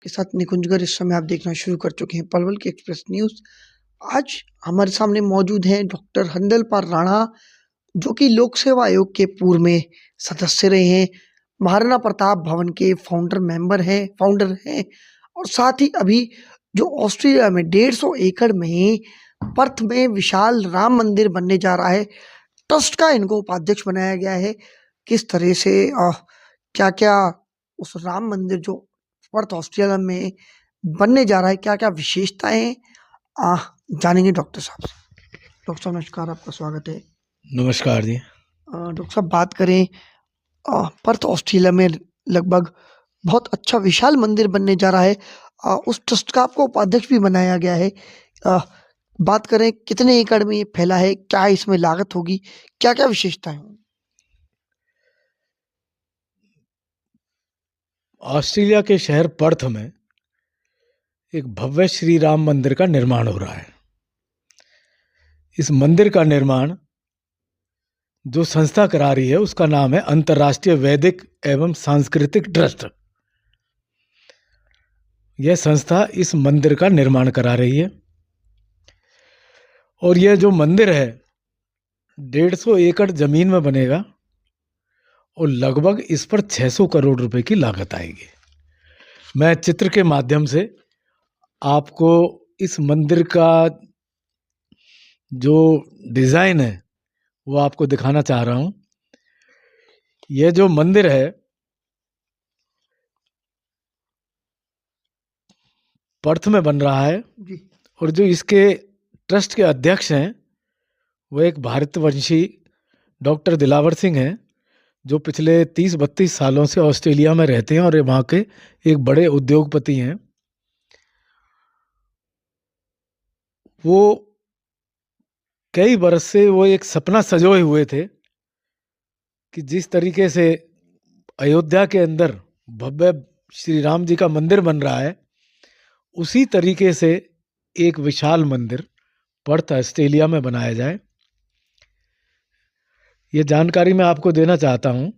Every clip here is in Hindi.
के साथ निकुंजगर। इस समय आप देखना शुरू कर चुके हैं पलवल की एक्सप्रेस न्यूज़। आज हमारे सामने मौजूद हैं डॉक्टर हंदलपाल राणा, जो कि लोक सेवा आयोग के पूर्व में सदस्य रहे हैं, महाराणा प्रताप भवन के फाउंडर हैं और साथ ही अभी जो ऑस्ट्रेलिया में 150 एकड़ में पर्थ में विशाल राम मंदिर बनने जा रहा है, ट्रस्ट का इनको उपाध्यक्ष बनाया गया है। किस तरह से क्या-क्या उस राम मंदिर जो पर्थ ऑस्ट्रेलिया में बनने जा रहा है, क्या-क्या विशेषताएँ हैं, जानेंगे डॉक्टर साहब से। डॉक्टर साहब नमस्कार, आपका स्वागत है। नमस्कार जी। डॉक्टर साहब बात करें पर्थ ऑस्ट्रेलिया में लगभग बहुत अच्छा विशाल मंदिर बनने जा रहा है। उस ट्रस्ट का आपको उपाध्यक्ष भी बनाया गया है। बात करें कितने एकड़ में ये फैला है, क्या इसमें लागत होगी, क्या-क्या विशेषताएँ होंगी? ऑस्ट्रेलिया के शहर पर्थ में एक भव्य श्री राम मंदिर का निर्माण हो रहा है। इस मंदिर का निर्माण जो संस्था करा रही है उसका नाम है अंतर्राष्ट्रीय वैदिक एवं सांस्कृतिक ट्रस्ट। यह संस्था इस मंदिर का निर्माण करा रही है और यह जो मंदिर है 150 एकड़ जमीन में बनेगा और लगभग इस पर 600 करोड़ रुपए की लागत आएगी। मैं चित्र के माध्यम से आपको इस मंदिर का जो डिज़ाइन है वो आपको दिखाना चाह रहा हूँ। यह जो मंदिर है पर्थ में बन रहा है जी। और जो इसके ट्रस्ट के अध्यक्ष हैं वो एक भारतवंशी डॉक्टर दिलावर सिंह हैं, जो पिछले 30-32 सालों से ऑस्ट्रेलिया में रहते हैं और वहाँ के एक बड़े उद्योगपति हैं। वो कई बरस से वो एक सपना सजोए हुए थे कि जिस तरीके से अयोध्या के अंदर भव्य श्री राम जी का मंदिर बन रहा है, उसी तरीके से एक विशाल मंदिर पर्थ ऑस्ट्रेलिया में बनाया जाए। ये जानकारी मैं आपको देना चाहता हूँ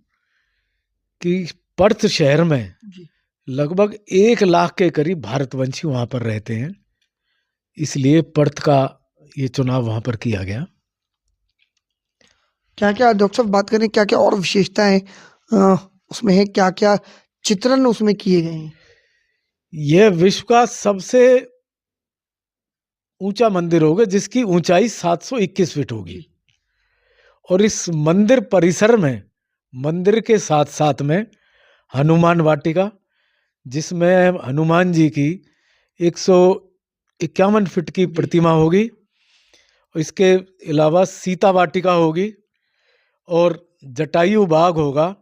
कि पर्थ शहर में जी। लगभग 1 लाख के करीब भारतवंशी वहाँ पर रहते हैं, इसलिए पर्थ का ये चुनाव वहाँ पर किया गया। क्या-क्या डॉक्टर साहब बात करें, क्या-क्या और विशेषताएँ उसमें है, क्या-क्या चित्रण उसमें किए गए हैं? यह विश्व का सबसे ऊंचा मंदिर होगा जिसकी ऊंचाई 721 फीट होगी और इस मंदिर परिसर में मंदिर के साथ साथ में हनुमान वाटिका, जिसमें हनुमान जी की 151 फीट की प्रतिमा होगी और इसके अलावा सीता वाटिका होगी और जटायु बाग होगा,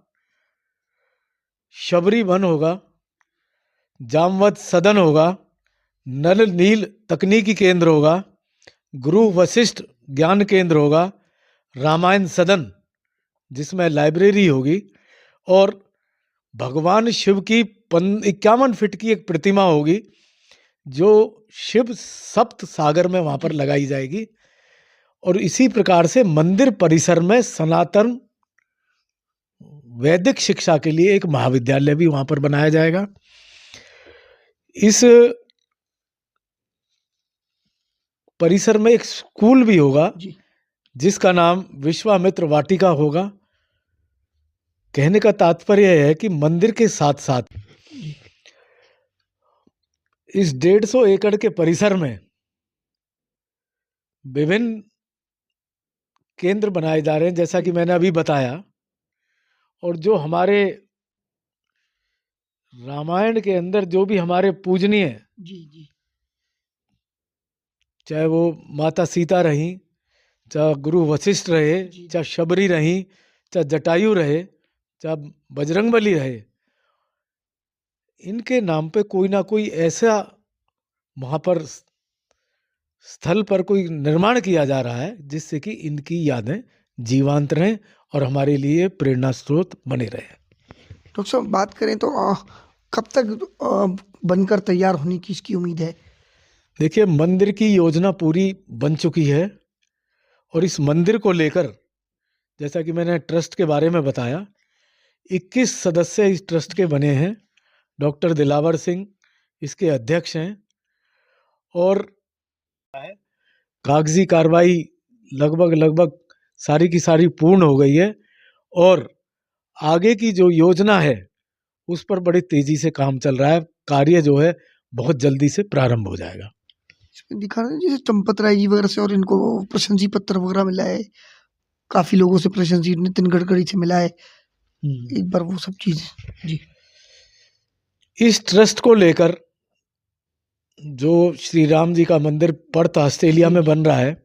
शबरी वन होगा, जामवंत सदन होगा, नल नील तकनीकी केंद्र होगा, गुरु वशिष्ठ ज्ञान केंद्र होगा, रामायण सदन जिसमें लाइब्रेरी होगी और भगवान शिव की 51 फीट की एक प्रतिमा होगी जो शिव सप्त सागर में वहाँ पर लगाई जाएगी। और इसी प्रकार से मंदिर परिसर में सनातन वैदिक शिक्षा के लिए एक महाविद्यालय भी वहाँ पर बनाया जाएगा। इस परिसर में एक स्कूल भी होगा जिसका नाम विश्वामित्र वाटिका होगा। कहने का तात्पर्य है कि मंदिर के साथ साथ इस 150 एकड़ के परिसर में विभिन्न केंद्र बनाए जा रहे हैं, जैसा कि मैंने अभी बताया। और जो हमारे रामायण के अंदर जो भी हमारे पूजनीय, चाहे वो माता सीता रही, चाहे गुरु वशिष्ठ रहे, चाहे शबरी रही, चाहे जटायु रहे, चाहे बजरंगबली रहे, इनके नाम पे कोई ना कोई ऐसा वहाँ पर स्थल पर कोई निर्माण किया जा रहा है जिससे कि इनकी यादें जीवंत रहें और हमारे लिए प्रेरणा स्रोत बने रहें। डॉक्टर साहब बात करें तो कब तक बनकर तैयार होने की इसकी उम्मीद है? देखिए, मंदिर की योजना पूरी बन चुकी है और इस मंदिर को लेकर, जैसा कि मैंने ट्रस्ट के बारे में बताया, 21 सदस्य इस ट्रस्ट के बने हैं। डॉक्टर दिलावर सिंह इसके अध्यक्ष हैं और कागजी कार्रवाई लगभग सारी की सारी पूर्ण हो गई है और आगे की जो योजना है उस पर बड़ी तेजी से काम चल रहा है। कार्य जो है बहुत जल्दी से प्रारंभ हो जाएगा। इसमें दिखा रहे हैं जैसे चंपत राय जी वगैरह से और इनको प्रशंसी पत्र वगैरह मिला है, काफी लोगों से प्रशंसी नितिन गडकरी से मिला है, एक बार वो सब चीज जी। इस ट्रस्ट को लेकर जो श्री राम जी का मंदिर पर्थ ऑस्ट्रेलिया में बन रहा है,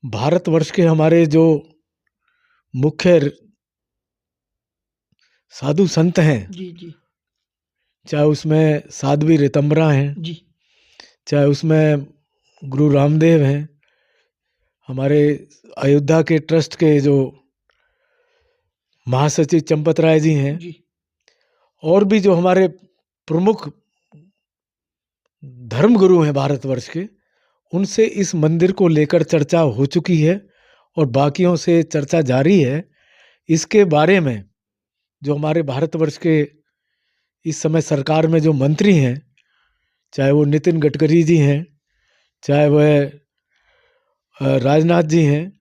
भारतवर्ष के हमारे जो मुख्य साधु संत हैं जी जी चाहे उसमें साध्वी ऋतंबरा हैं, जी चाहे उसमें गुरु रामदेव हैं, हमारे अयोध्या के ट्रस्ट के जो महासचिव चंपत राय जी हैं जी और भी जो हमारे प्रमुख धर्म गुरु हैं भारतवर्ष के, उनसे इस मंदिर को लेकर चर्चा हो चुकी है और बाकियों से चर्चा जारी है। इसके बारे में जो हमारे भारतवर्ष के इस समय सरकार में जो मंत्री हैं, चाहे वो नितिन गडकरी जी हैं, चाहे वह राजनाथ जी हैं,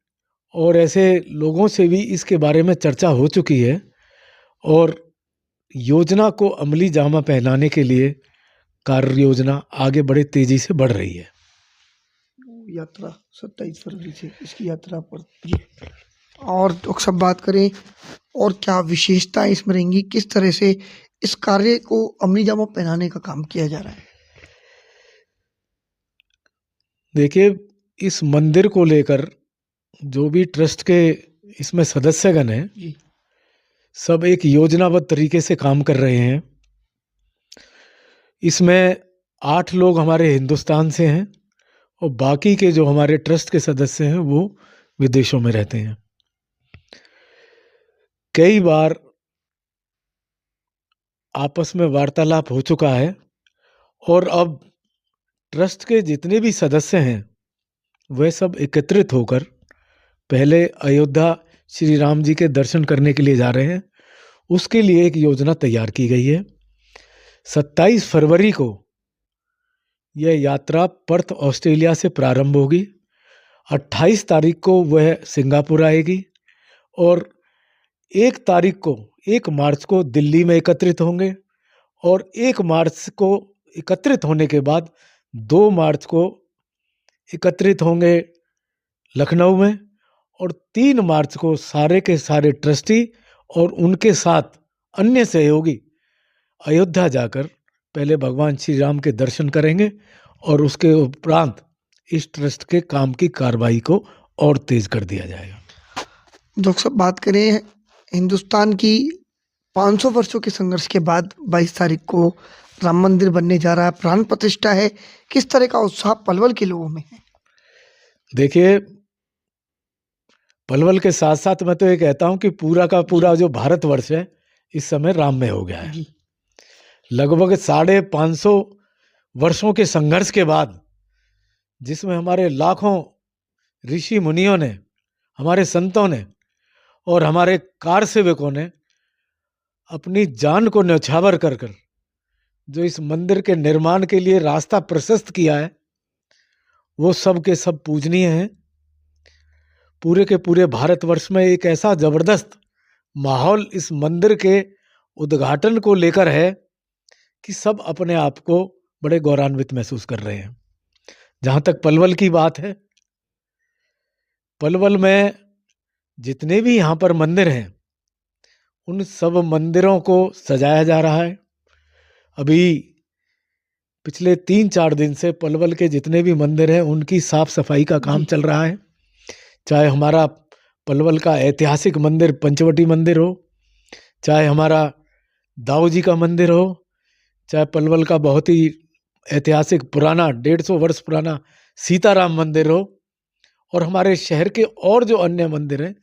और ऐसे लोगों से भी इसके बारे में चर्चा हो चुकी है और योजना को अमली जामा पहनाने के लिए कार्य योजना आगे बड़े तेजी से बढ़ रही है। यात्रा 27 फरवरी से इसकी यात्रा पर जी। और तो सब बात करें और क्या विशेषताएं इसमें रहेंगी, किस तरह से इस कार्य को अमली जामा पहनाने का काम किया जा रहा है? देखिए, इस मंदिर को लेकर जो भी ट्रस्ट के इसमें सदस्यगण हैं, जी सब एक योजनाबद्ध तरीके से काम कर रहे हैं। इसमें 8 लोग हमारे हिंदुस्तान से हैं और बाकी के जो हमारे ट्रस्ट के सदस्य हैं वो विदेशों में रहते हैं। कई बार आपस में वार्तालाप हो चुका है और अब ट्रस्ट के जितने भी सदस्य हैं वह सब एकत्रित होकर पहले अयोध्या श्री राम जी के दर्शन करने के लिए जा रहे हैं। उसके लिए एक योजना तैयार की गई है। 27 फरवरी को यह यात्रा पर्थ ऑस्ट्रेलिया से प्रारंभ होगी। 28 तारीख को वह सिंगापुर आएगी और 1 मार्च को दिल्ली में एकत्रित होंगे और 1 मार्च को एकत्रित होने के बाद 2 मार्च को एकत्रित होंगे लखनऊ में और 3 मार्च को सारे के सारे ट्रस्टी और उनके साथ अन्य सहयोगी अयोध्या जाकर पहले भगवान श्री राम के दर्शन करेंगे और उसके उपरांत इस ट्रस्ट के काम की कार्रवाई को और तेज कर दिया जाएगा। डॉक्टर साहब, बात करें हिंदुस्तान की 500 वर्षों के संघर्ष के बाद 22 तारीख को राम मंदिर बनने जा रहा है, प्राण प्रतिष्ठा है, किस तरह का उत्साह पलवल के लोगों में है? देखिए, पलवल के साथ साथ मैं तो ये कहता हूँ कि पूरा का पूरा जो भारतवर्ष है इस समय राम में हो गया है। जी लगभग 550 वर्षों के संघर्ष के बाद, जिसमें हमारे लाखों ऋषि मुनियों ने, हमारे संतों ने और हमारे कार सेवकों ने अपनी जान को न्यौछावर कर कर जो इस मंदिर के निर्माण के लिए रास्ता प्रशस्त किया है, वो सब के सब पूजनीय हैं। पूरे के पूरे भारतवर्ष में एक ऐसा जबरदस्त माहौल इस मंदिर के उद्घाटन को लेकर है कि सब अपने आप को बड़े गौरवान्वित महसूस कर रहे हैं। जहाँ तक पलवल की बात है, पलवल में जितने भी यहाँ पर मंदिर हैं उन सब मंदिरों को सजाया जा रहा है। अभी पिछले 3-4 दिन से पलवल के जितने भी मंदिर हैं उनकी साफ सफाई का काम चल रहा है। चाहे हमारा पलवल का ऐतिहासिक मंदिर पंचवटी मंदिर हो, चाहे हमारा दाऊ जी का मंदिर हो, चाहे पलवल का बहुत ही ऐतिहासिक पुराना 150 वर्ष पुराना सीताराम मंदिर हो, और हमारे शहर के और जो अन्य मंदिर हैं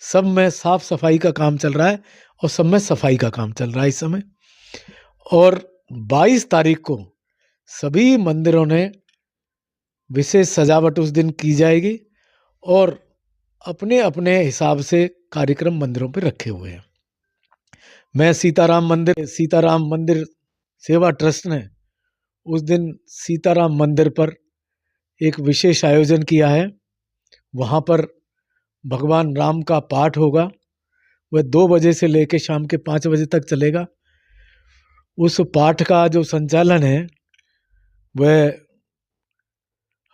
सब में साफ सफाई का काम चल रहा है और सब में सफाई का काम चल रहा है इस समय। और 22 तारीख को सभी मंदिरों ने विशेष सजावट उस दिन की जाएगी और अपने अपने हिसाब से कार्यक्रम मंदिरों पर रखे हुए हैं। मैं सीताराम मंदिर सेवा ट्रस्ट ने उस दिन सीताराम मंदिर पर एक विशेष आयोजन किया है। वहाँ पर भगवान राम का पाठ होगा। वह 2 बजे से लेकर शाम के 5 बजे तक चलेगा। उस पाठ का जो संचालन है वह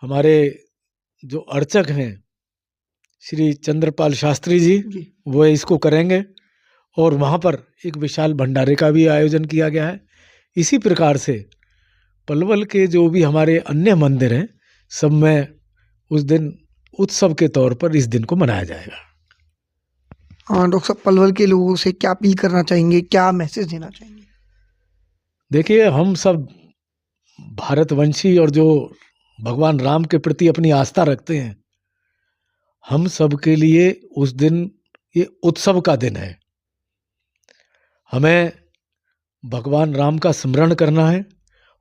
हमारे जो अर्चक हैं श्री चंद्रपाल शास्त्री जी, वह इसको करेंगे। और वहाँ पर एक विशाल भंडारे का भी आयोजन किया गया है। इसी प्रकार से पलवल के जो भी हमारे अन्य मंदिर हैं सब में उस दिन उत्सव के तौर पर इस दिन को मनाया जाएगा। हाँ डॉक्टर साहब, पलवल के लोगों से क्या अपील करना चाहेंगे, क्या मैसेज देना चाहेंगे? देखिए, हम सब भारतवंशी और जो भगवान राम के प्रति अपनी आस्था रखते हैं, हम सब के लिए उस दिन ये उत्सव का दिन है। हमें भगवान राम का स्मरण करना है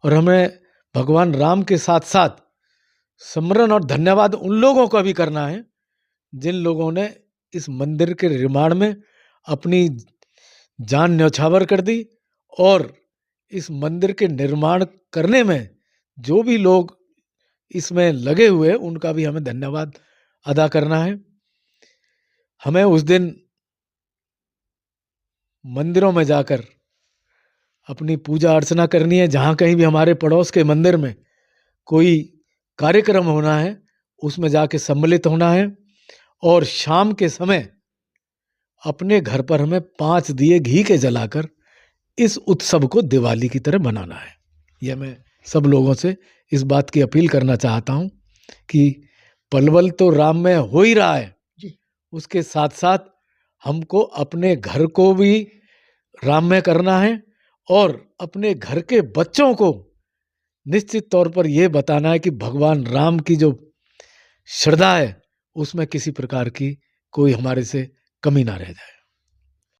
और हमें भगवान राम के साथ साथ स्मरण और धन्यवाद उन लोगों का भी करना है जिन लोगों ने इस मंदिर के निर्माण में अपनी जान न्यौछावर कर दी। और इस मंदिर के निर्माण करने में जो भी लोग इसमें लगे हुए हैं उनका भी हमें धन्यवाद अदा करना है। हमें उस दिन मंदिरों में जाकर अपनी पूजा अर्चना करनी है। जहाँ कहीं भी हमारे पड़ोस के मंदिर में कोई कार्यक्रम होना है उसमें जाके सम्मिलित होना है। और शाम के समय अपने घर पर हमें 5 दिए घी के जलाकर इस उत्सव को दिवाली की तरह मनाना है। यह मैं सब लोगों से इस बात की अपील करना चाहता हूँ कि पलवल तो राम में हो ही रहा है, उसके साथ साथ हमको अपने घर को भी राम में करना है और अपने घर के बच्चों को निश्चित तौर पर यह बताना है कि भगवान राम की जो श्रद्धा है उसमें किसी प्रकार की कोई हमारे से कमी ना रह जाए।